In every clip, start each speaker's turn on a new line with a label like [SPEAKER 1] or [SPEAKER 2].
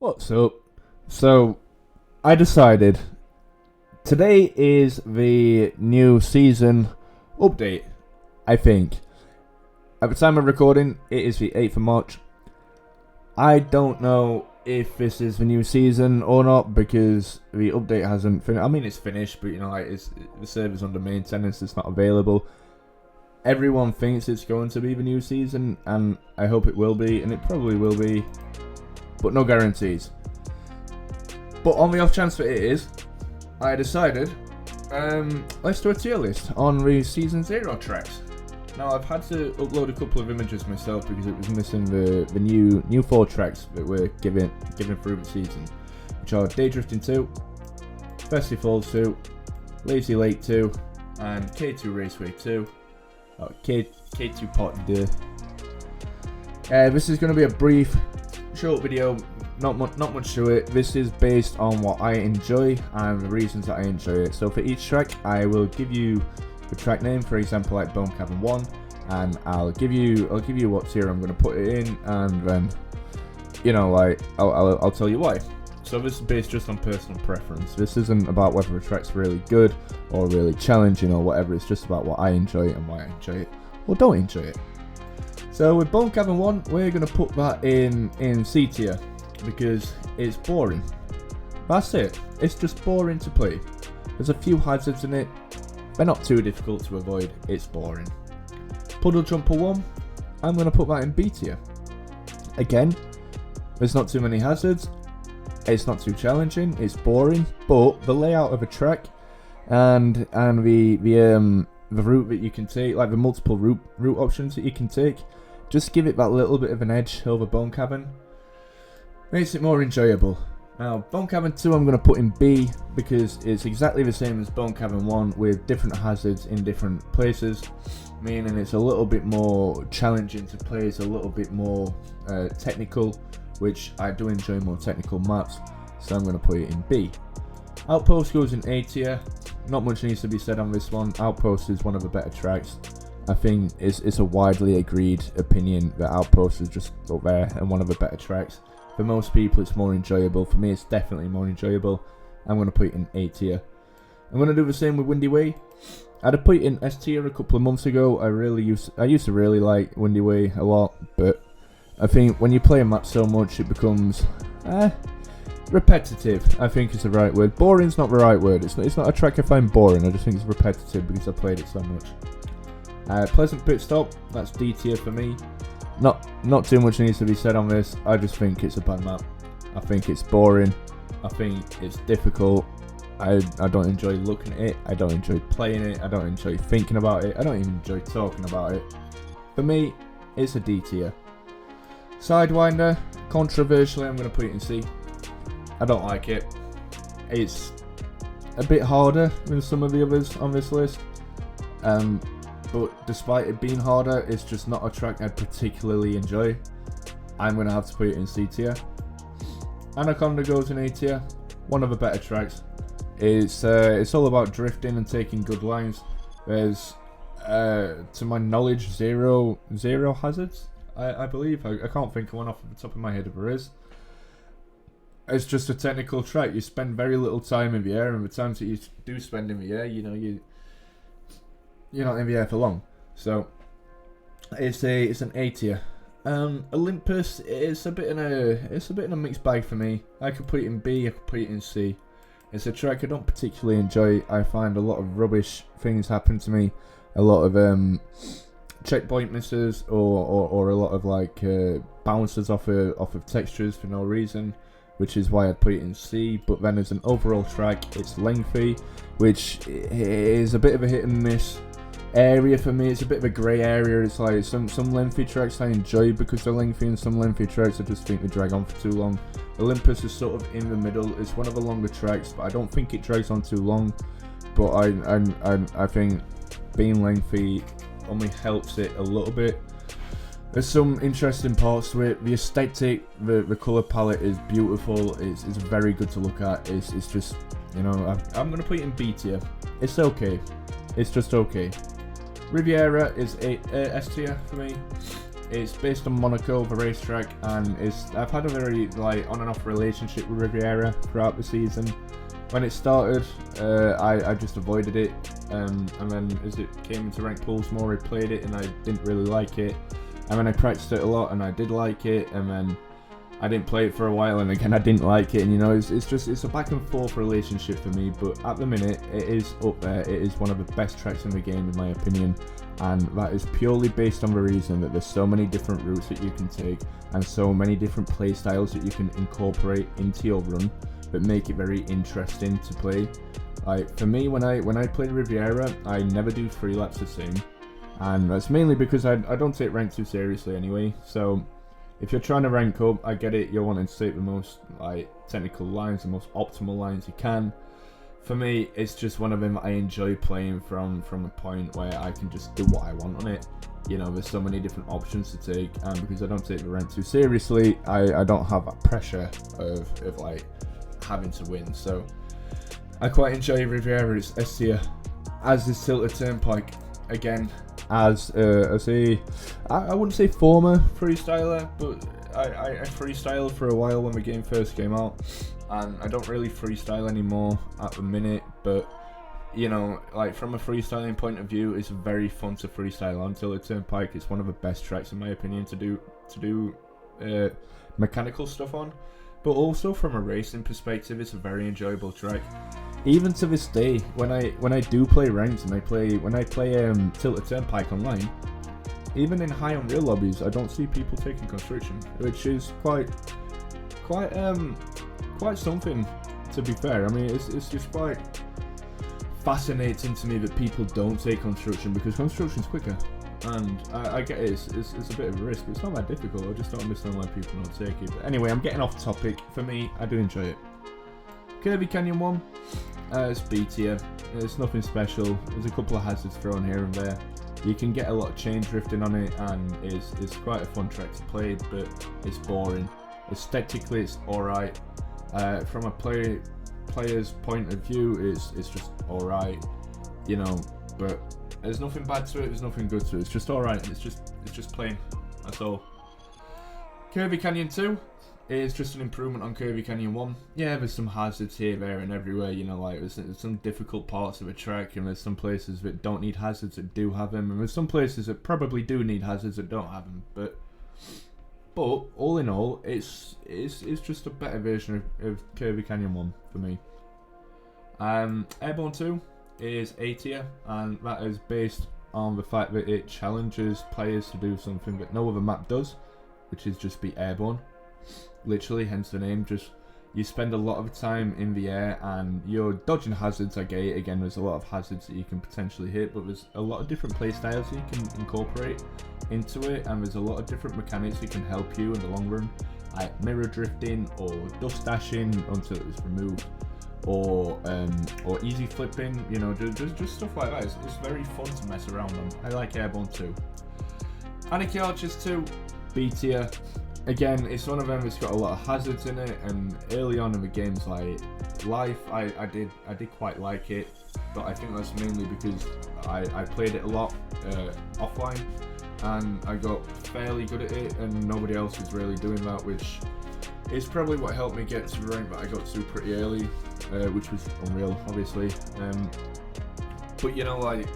[SPEAKER 1] What's up? So, I decided today is the new season update, I think. At the time of recording, it is the 8th of March. I don't know if this is the new season or not because the update hasn't finished. I mean, it's finished, but the server's under maintenance, it's not available. Everyone thinks it's going to be the new season, and I hope it will be, and it probably will be, but no guarantees. But on the off chance that it is, I decided, let's do a tier list on the Season 0 tracks. Now, I've had to upload a couple of images myself because it was missing the new 4 tracks that were given through the season, which are Daydrifting 2, Festive Falls 2, Lazy Lake 2, and K2 Raceway 2. Oh, K2 Pot D. This is going to be a brief, short video. Not much to it. This is based on what I enjoy and the reasons that I enjoy it. So for each track, I will give you the track name, for example, like Bone Cabin 1, and I'll give you what tier I'm going to put it in, and then I'll tell you why. So this is based just on personal preference. This isn't about whether a track's really good or really challenging or whatever. It's just about what I enjoy and why I enjoy it or don't enjoy it. So with Bone Cabin 1, we're going to put that in C tier, because it's boring. That's it. It's just boring to play. There's a few hazards in it. They're not too difficult to avoid. It's boring. Puddle Jumper 1, I'm going to put that in B tier. Again, there's not too many hazards. It's not too challenging. It's boring. But the layout of a track and the route that you can take, like the multiple route options that you can take, just give it that little bit of an edge over Bone Cabin. Makes it more enjoyable. Now, Bone Cabin 2 I'm going to put in B because it's exactly the same as Bone Cabin 1 with different hazards in different places, meaning it's a little bit more challenging to play, it's a little bit more technical, which I do enjoy more technical maps, so I'm going to put it in B. Outpost goes in A tier. Not much needs to be said on this one. Outpost is one of the better tracks. I think it's a widely agreed opinion that Outpost is just up there and one of the better tracks. For most people, it's more enjoyable. For me, it's definitely more enjoyable. I'm going to put it in A tier. I'm going to do the same with Windy Way. I'd have put it in S tier a couple of months ago. I used to really like Windy Way a lot, but I think when you play a map so much, it becomes repetitive. I think is the right word. Boring's not the right word. It's not a track I find boring. I just think it's repetitive because I played it so much. Pleasant Pit Stop. That's D tier for me. Not too much needs to be said on this. I just think it's a bad map. I think it's boring. I think it's difficult. I don't enjoy looking at it. I don't enjoy playing it. I don't enjoy thinking about it. I don't even enjoy talking about it. For me, it's a D tier. Sidewinder, controversially, I'm going to put it in C. I don't like it. It's a bit harder than some of the others on this list. But despite it being harder, it's just not a track I particularly enjoy. I'm going to have to put it in C tier. Anaconda goes in A tier. One of the better tracks. It's all about drifting and taking good lines. There's, to my knowledge, zero hazards, I believe. I can't think of one off the top of my head if there is. It's just a technical track. You spend very little time in the air, and the times that you do spend in the air, you're not in the air for long. So it's an A tier. Olympus, it's a bit in a mixed bag for me. I could put it in B, I could put it in C. It's a track I don't particularly enjoy. I find a lot of rubbish things happen to me. A lot of checkpoint misses or a lot of bounces off of textures for no reason, which is why I'd put it in C. But then as an overall track, it's lengthy, which is a bit of a hit and miss area for me. It's a bit of a grey area. It's like some lengthy tracks I enjoy because they're lengthy, and some lengthy tracks I just think they drag on for too long. Olympus is sort of in the middle. It's one of the longer tracks, but I don't think it drags on too long. But I think being lengthy only helps it a little bit. There's some interesting parts to it. The aesthetic, the colour palette is beautiful. It's very good to look at. It's just, I'm going to put it in B tier. It's okay. It's just okay. Riviera is S tier for me. It's based on Monaco, the racetrack, and I've had a very like on and off relationship with Riviera throughout the season. When it started, I just avoided it, and then as it came into ranked pools more, I played it and I didn't really like it, and then I practiced it a lot and I did like it, and then I didn't play it for a while and again I didn't like it, and you know, it's a back and forth relationship for me. But at the minute it is up there. It is one of the best tracks in the game in my opinion, and that is purely based on the reason that there's so many different routes that you can take and so many different play styles that you can incorporate into your run that make it very interesting to play. Like for me, when I play Riviera, I never do 3 laps the same, and that's mainly because I don't take rank too seriously anyway. So if you're trying to rank up, I get it, you're wanting to take the most like technical lines, the most optimal lines you can. For me, it's just one of them I enjoy playing from a point where I can just do what I want on it. You know, there's so many different options to take, and because I don't take the rank too seriously, I don't have that pressure of like having to win. So I quite enjoy Riviera's S tier, as is Tilted Turnpike. Again, as a I wouldn't say former freestyler, but I freestyled for a while when the game first came out, and I don't really freestyle anymore at the minute. But you know, like from a freestyling point of view, it's very fun to freestyle on Tilted Turnpike. It's one of the best tracks in my opinion to do mechanical stuff on. But also from a racing perspective, it's a very enjoyable track. Even to this day, when I do play ranked and when I play Tilted Turnpike online, even in high Unreal lobbies, I don't see people taking construction, which is quite something, to be fair. I mean, it's just quite fascinating to me that people don't take construction, because construction's quicker. And I get it, it's a bit of a risk, but it's not that difficult. I just don't understand why people don't take it. But anyway, I'm getting off topic. For me, I do enjoy it. Kirby Canyon 1, it's B tier. It's nothing special. There's a couple of hazards thrown here and there. You can get a lot of chain drifting on it, and it's quite a fun track to play, but it's boring. Aesthetically, it's alright. From a player's point of view, it's just alright, you know, but there's nothing bad to it, there's nothing good to it, it's just alright, it's just plain, that's all. Kirby Canyon 2 is just an improvement on Kirby Canyon 1. Yeah, there's some hazards here, there and everywhere, you know, like there's some difficult parts of a track, and there's some places that don't need hazards that do have them, and there's some places that probably do need hazards that don't have them, but all in all, it's just a better version of Kirby Canyon 1 for me. Airborne 2 is A tier, and that is based on the fact that it challenges players to do something that no other map does, which is just be airborne. Literally, hence the name. Just you spend a lot of time in the air and you're dodging hazards. I get it. Again, there's a lot of hazards that you can potentially hit, but there's a lot of different play styles you can incorporate into it, and there's a lot of different mechanics that can help you in the long run, like mirror drifting or dust dashing until it was removed, or easy flipping, you know, just stuff like that. It's very fun to mess around on. I like Airborne 2. Anarchy Archers 2, B tier. Again, it's one of them that's got a lot of hazards in it, and early on in the game's like life, I did quite like it, but I think that's mainly because I played it a lot offline, and I got fairly good at it, and nobody else was really doing that, which is probably what helped me get to the rank that I got to pretty early, which was Unreal, obviously. But you know, like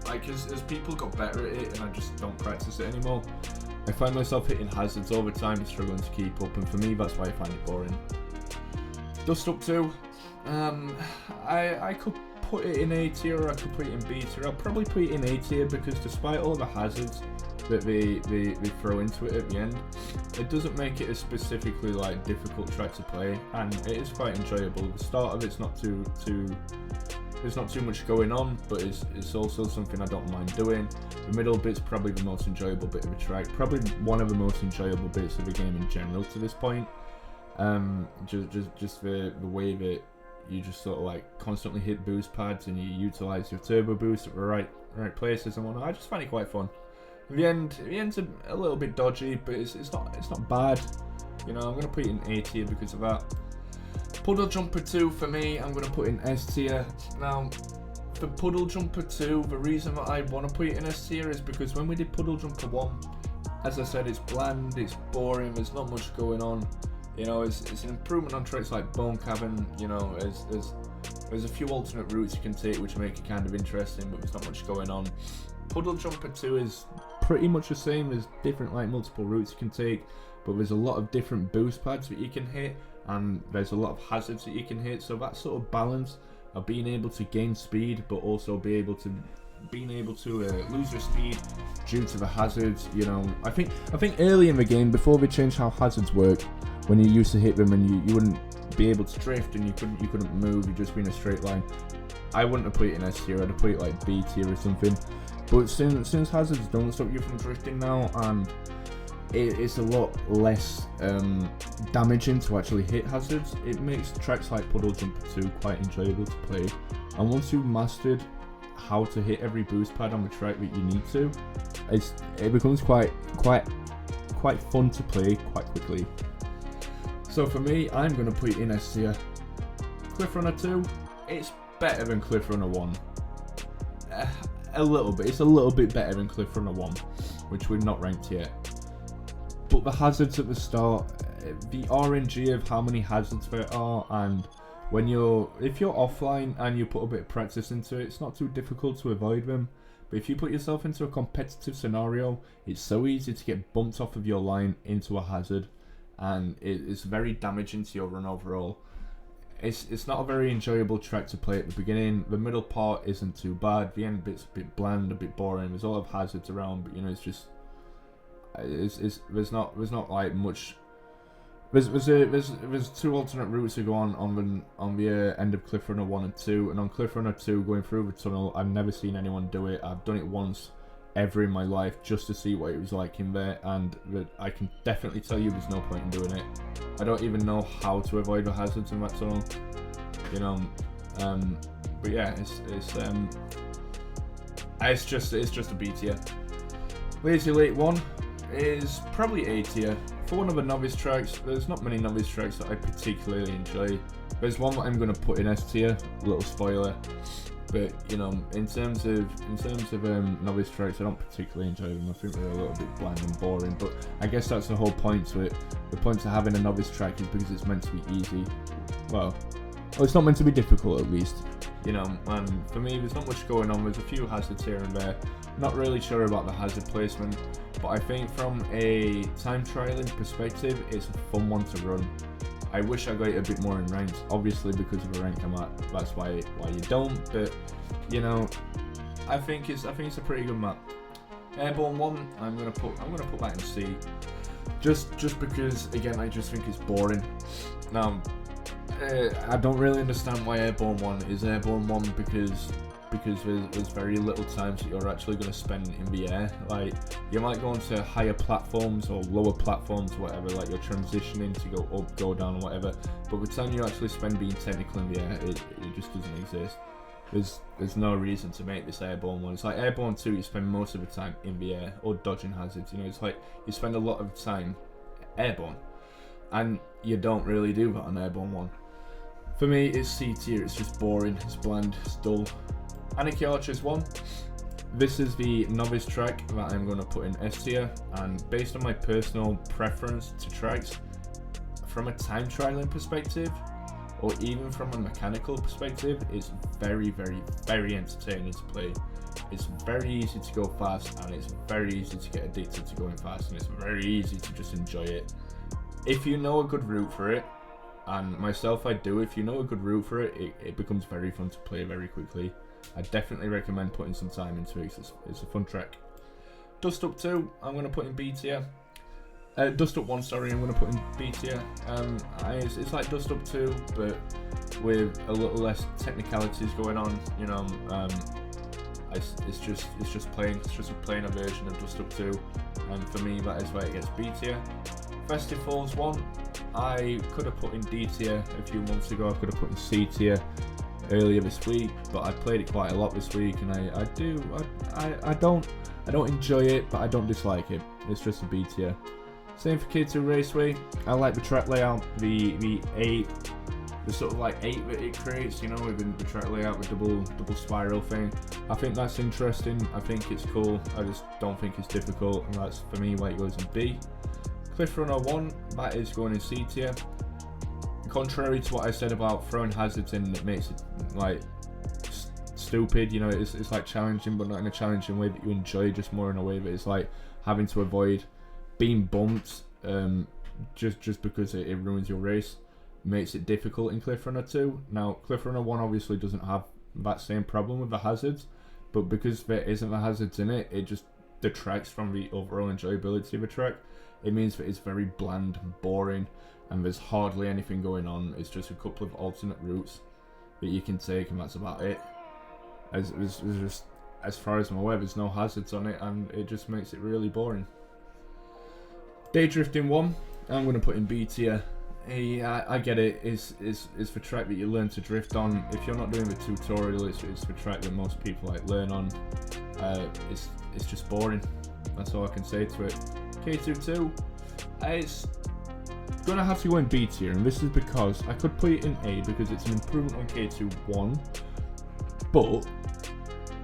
[SPEAKER 1] as people got better at it, and I just don't practice it anymore, I find myself hitting hazards all the time and struggling to keep up, and for me, that's why I find it boring. Dust Up 2, I could put it in A tier, or I could put it in B tier. I'll probably put it in A tier because despite all the hazards that they throw into it at the end, it doesn't make it a specifically like difficult track to play, and it is quite enjoyable. The start of it's not too there's not too much going on, but it's also something I don't mind doing. The middle bit's probably the most enjoyable bit of a track, probably one of the most enjoyable bits of the game in general to this point. Just the way that you just sort of like constantly hit boost pads and you utilize your turbo boost at the right places and whatnot. I just find it quite fun. The end's a little bit dodgy, but it's not bad. You know, I'm gonna put it in A tier because of that. Puddle Jumper 2 for me, I'm gonna put in S tier. Now, for Puddle Jumper 2, the reason that I want to put it in S tier is because when we did Puddle Jumper 1, as I said, it's bland, it's boring, there's not much going on. You know, it's an improvement on tracks like Bone Cabin. You know, there's a few alternate routes you can take which make it kind of interesting, but there's not much going on. Puddle Jumper 2 is pretty much the same. There's different like multiple routes you can take, but there's a lot of different boost pads that you can hit, and there's a lot of hazards that you can hit. So that sort of balance of being able to gain speed, but also being able to lose your speed due to the hazards. You know, I think early in the game, before they changed how hazards work, when you used to hit them and you wouldn't be able to drift and you couldn't move, you'd just be in a straight line. I wouldn't have put it in S tier, I'd have put it like B tier or something. But since hazards don't stop you from drifting now, and it's a lot less damaging to actually hit hazards, it makes tracks like Puddle Jumper 2 quite enjoyable to play. And once you've mastered how to hit every boost pad on the track that you need to, it becomes quite fun to play quite quickly. So for me, I'm going to put it in S tier. Cliff Runner 2, it's better than Cliff Runner 1. A little bit. It's a little bit better than Cliff Runner 1, which we've not ranked yet. But the hazards at the start, the RNG of how many hazards there are, and if you're offline and you put a bit of practice into it, it's not too difficult to avoid them. But if you put yourself into a competitive scenario, it's so easy to get bumped off of your line into a hazard, and it's very damaging to your run overall. It's not a very enjoyable track to play at the beginning. The middle part isn't too bad. The end bit's a bit bland, a bit boring. There's a lot of hazards around, but you know, there's not like much. There's two alternate routes to go on the end of Cliff Runner 1 and 2, and on Cliff Runner 2, going through the tunnel, I've never seen anyone do it. I've done it once ever in my life just to see what it was like in there, and I can definitely tell you there's no point in doing it. I don't even know how to avoid the hazards in that tunnel, you know. But yeah, it's just a B tier. Lazy Lake 1 is probably A tier. For one of the novice tracks, there's not many novice tracks that I particularly enjoy. There's one that I'm going to put in S tier, little spoiler. But you know, in terms of novice tracks, I don't particularly enjoy them. I think they're a little bit bland and boring. But I guess that's the whole point to it. The point to having a novice track is because it's meant to be easy. Well, it's not meant to be difficult at least. You know, and for me, there's not much going on. There's a few hazards here and there. Not really sure about the hazard placement, but I think from a time trialing perspective, it's a fun one to run. I wish I got it a bit more in ranked, obviously because of the rank I'm at. That's why you don't. But you know, I think it's a pretty good map. Airborne 1, I'm gonna put that in C, just because again I just think it's boring. Now, I don't really understand why Airborne 1 is Airborne 1 because there's very little times that you're actually going to spend in the air. Like, you might go onto higher platforms or lower platforms or whatever, like you're transitioning to go up, go down, whatever, but the time you actually spend being technical in the air, it just doesn't exist. There's no reason to make this Airborne 1. It's like Airborne 2, you spend most of the time in the air or dodging hazards. You know, it's like you spend a lot of time airborne, and you don't really do that on Airborne 1. For me, it's C tier. It's just boring, it's bland, it's dull. Anarchy Archers 1. This is the novice track that I'm going to put in S tier, and based on my personal preference to tracks, from a time trialing perspective, or even from a mechanical perspective, it's very, very, very entertaining to play. It's very easy to go fast, and it's very easy to get addicted to going fast, and it's very easy to just enjoy it. If you know a good route for it, and myself I do, if you know a good route for it, it becomes very fun to play very quickly. I definitely recommend putting some time into it. It's a fun track. Dust Up 2, I'm going to put in B tier. Dust Up 1, sorry, I'm going to put in B tier. It's like Dust Up 2, but with a little less technicalities going on. You know, it's just a plainer version of Dust Up 2, and for me that is why it gets B tier. Festive Falls 1, I could have put in D tier a few months ago. I could have put in C tier earlier this week, but I played it quite a lot this week, and I don't enjoy it, but I don't dislike it. It's just a B tier. Same for K2 Raceway. I like the track layout. The the sort of like 8 that it creates, you know, with the track layout, the double spiral thing. I think that's interesting. I think it's cool. I just don't think it's difficult, and that's for me why it goes in B. Cliff Runner 1, that is going in C tier. Contrary to what I said about throwing hazards in, it makes it like stupid, you know, it's like challenging, but not in a challenging way that you enjoy, just more in a way that it's like having to avoid being bumped just because it ruins your race. Makes it difficult in Cliff Runner 2. Now, Cliff Runner 1 obviously doesn't have that same problem with the hazards, but because there isn't the hazards in it, it just detracts from the overall enjoyability of a track. It means that it's very bland and boring, and there's hardly anything going on. It's just a couple of alternate routes that you can take, and that's about it. As far as I'm aware, there's no hazards on it, and it just makes it really boring. Day Drifting 1, I'm going to put in B tier. I get it. It's the track that you learn to drift on. If you're not doing the tutorial, it's the track that most people like learn on. It's just boring. That's all I can say to it. K22, it's gonna have to go in B tier, and this is because I could put it in A because it's an improvement on K21, but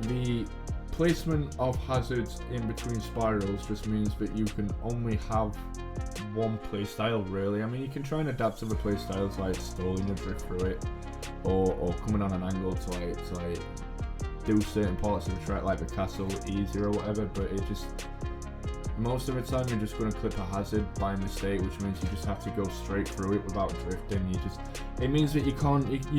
[SPEAKER 1] the placement of hazards in between spirals just means that you can only have one playstyle, really. I mean, you can try and adapt other playstyles like stalling a drift through it, or coming on an angle to like do certain parts of the track like the castle easier or whatever, but it just, most of the time you're just going to clip a hazard by mistake, which means you just have to go straight through it without drifting. It means that you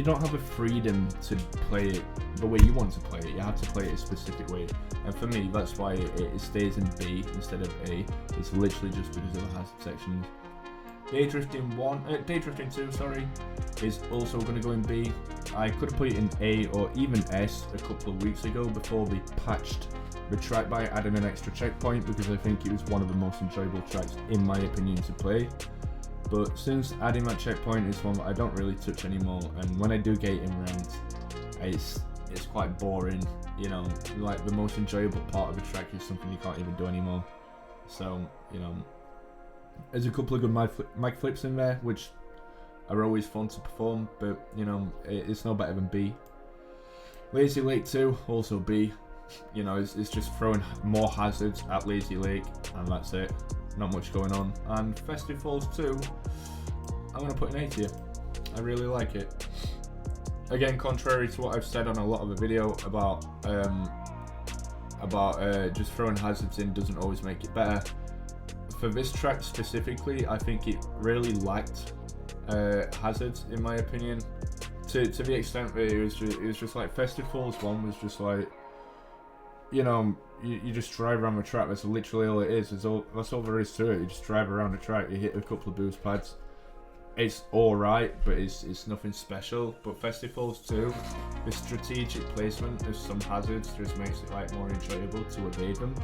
[SPEAKER 1] don't have the freedom to play it the way you want to play it. You have to play it a specific way, and for me that's why it stays in B instead of A. It's literally just because of the hazard sections. Day Drifting 2, sorry, is also going to go in B. I could have put it in A or even S a couple of weeks ago before they patched the track by adding an extra checkpoint, because I think it was one of the most enjoyable tracks in my opinion to play. But since adding that checkpoint, is one that I don't really touch anymore, and when I do get it in ranked, it's quite boring, you know, like the most enjoyable part of the track is something you can't even do anymore. So, you know, there's a couple of good mic flips in there which are always fun to perform, but you know, it's no better than B. Lazy Lake 2, also B. You know, it's just throwing more hazards at Lazy Lake, and that's it. Not much going on. And Festive Falls 2, I'm going to put in A tier. I really like it. Again, contrary to what I've said on a lot of the video about just throwing hazards in doesn't always make it better. For this track specifically, I think it really lacked hazards, in my opinion, to the extent that it was just like Festive Falls 1 was just like, you know, you just drive around the track. That's literally all it is. That's all there is to it. You just drive around the track. You hit a couple of boost pads. It's alright, but it's nothing special. But Festive Falls 2, the strategic placement of some hazards just makes it like more enjoyable to evade them.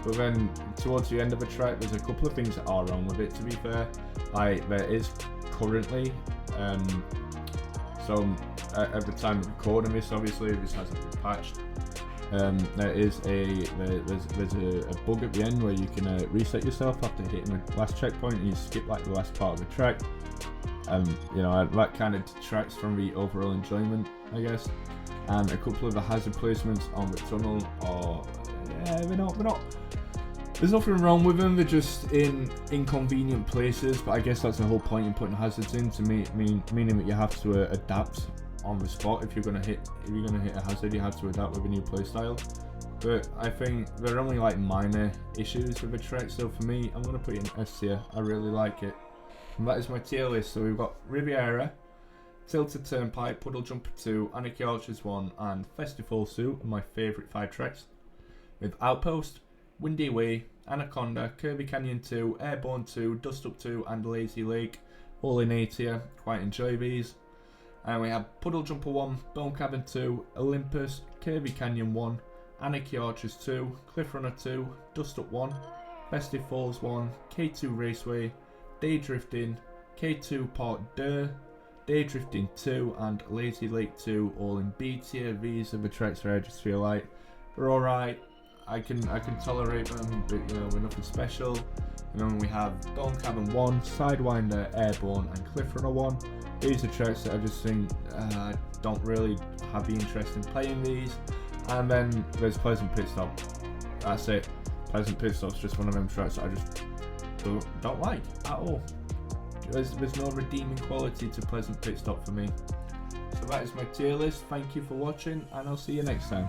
[SPEAKER 1] But then towards the end of the track, there's a couple of things that are wrong with it, to be fair. Like, there is currently, so at the time of recording this, obviously this hasn't been patched. There's a bug at the end where you can reset yourself after hitting the last checkpoint, and you skip like the last part of the track. You know, that kind of detracts from the overall enjoyment, I guess. And a couple of the hazard placements on the tunnel are, they're not. There's nothing wrong with them. They're just in inconvenient places. But I guess that's the whole point in putting hazards in, to meaning that you have to adapt on the spot. If you're gonna hit a hazard, you have to adapt with a new playstyle. But I think they're only like minor issues with the track. So for me, I'm gonna put it in S tier. I really like it. And that is my tier list. So we've got Riviera, Tilted Turnpike, Puddle Jumper 2, Anarchy Archers 1, and Festive Falls 2 are my favourite 5 tracks. With Outpost, Windy Way, Anaconda, Kirby Canyon 2, Airborne 2, Dust Up 2, and Lazy Lake, all in A tier. Quite enjoy these. And we have Puddle Jumper 1, Bone Cabin 2, Olympus, Kirby Canyon 1, Anarchy Archers 2, Cliff Runner 2, Dust Up 1, Festive Falls 1, K2 Raceway, Day Drifting, K2 Part 2, Day Drifting 2, and Lazy Lake 2, all in B tier. These are the tracks where I just feel like they're alright. I can tolerate them, but you know, we're nothing special. And then we have Dawn Cavern 1, Sidewinder, Airborne, and Cliffrunner 1. These are tracks that I just think don't really have the interest in playing these. And then there's Pleasant Pit Stop. That's it. Pleasant Pit Stop's just one of them tracks that I just don't like at all. There's no redeeming quality to Pleasant Pit Stop for me. So that is my tier list. Thank you for watching, and I'll see you next time.